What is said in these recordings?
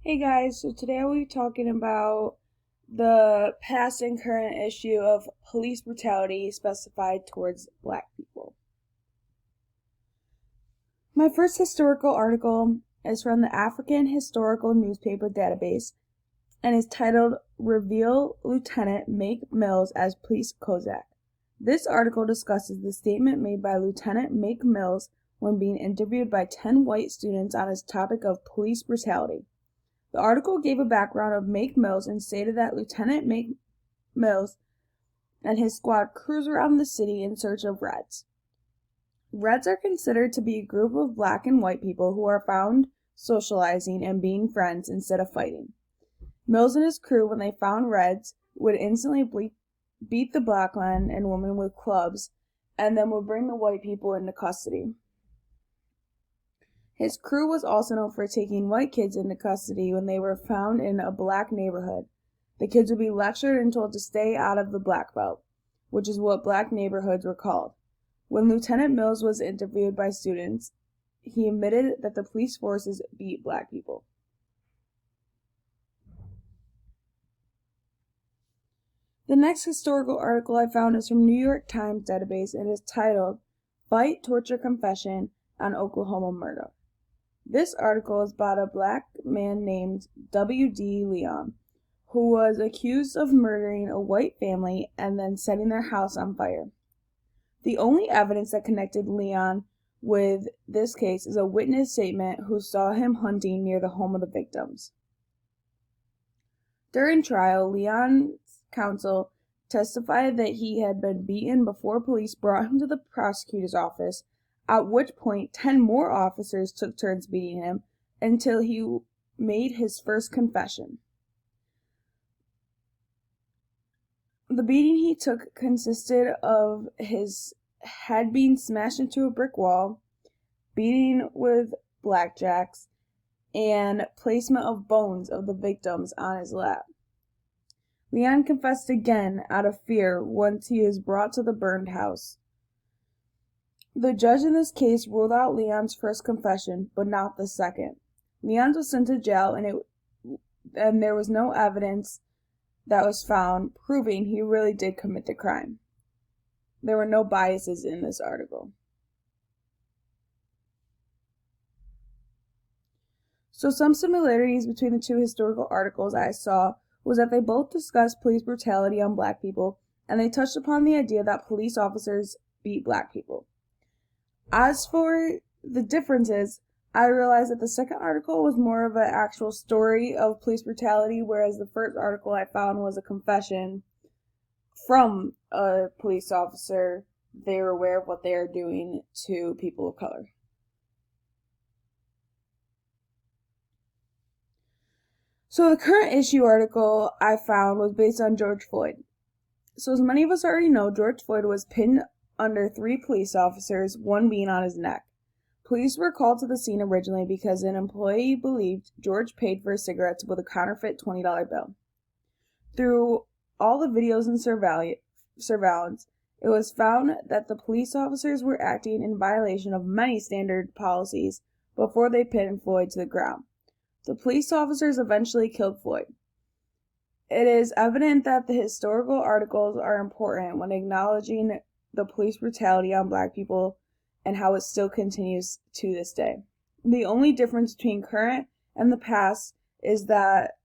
Hey guys, so today we'll be talking about the past and current issue of police brutality specified towards black people. My first historical article is from the African Historical Newspaper Database and is titled Reveal Lieutenant Make Mills as Police Kozak. This article discusses the statement made by Lieutenant Make Mills when being interviewed by 10 white students on his topic of police brutality. The article gave a background of Make Mills and stated that Lieutenant Make Mills and his squad cruise around the city in search of Reds. Reds are considered to be a group of black and white people who are found socializing and being friends instead of fighting. Mills and his crew, when they found Reds, would instantly beat the black men and women with clubs and then would bring the white people into custody. His crew was also known for taking white kids into custody when they were found in a black neighborhood. The kids would be lectured and told to stay out of the black belt, which is what black neighborhoods were called. When Lieutenant Mills was interviewed by students, he admitted that the police forces beat black people. The next historical article I found is from New York Times database and is titled Fight, Torture, Confession on Oklahoma Murder. This article is about a black man named W.D. Leon, who was accused of murdering a white family and then setting their house on fire. The only evidence that connected Leon with this case is a witness statement who saw him hunting near the home of the victims. During trial, Leon's counsel testified that he had been beaten before police brought him to the prosecutor's office, at which point 10 more officers took turns beating him until he made his first confession. The beating he took consisted of his head being smashed into a brick wall, beating with blackjacks, and placement of bones of the victims on his lap. Leon confessed again out of fear once he was brought to the burned house. The judge in this case ruled out Leon's first confession, but not the second. Leon was sent to jail, and there was no evidence that was found proving he really did commit the crime. There were no biases in this article. So some similarities between the two historical articles I saw was that they both discussed police brutality on black people, and they touched upon the idea that police officers beat black people. As for the differences, I realized that the second article was more of an actual story of police brutality, whereas the first article I found was a confession from a police officer. They were aware of what they are doing to people of color. So the current issue article I found was based on George Floyd. So as many of us already know, George Floyd was pinned under 3 police officers, one being on his neck. Police were called to the scene originally because an employee believed George paid for cigarettes with a counterfeit $20 bill. Through all the videos and surveillance, it was found that the police officers were acting in violation of many standard policies before they pinned Floyd to the ground. The police officers eventually killed Floyd. It is evident that the historical articles are important when acknowledging the police brutality on black people and how it still continues to this day. The only difference between current and the past is that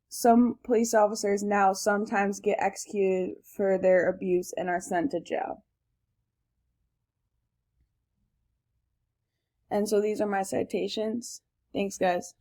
some police officers now sometimes get executed for their abuse and are sent to jail. And so these are my citations. Thanks, guys.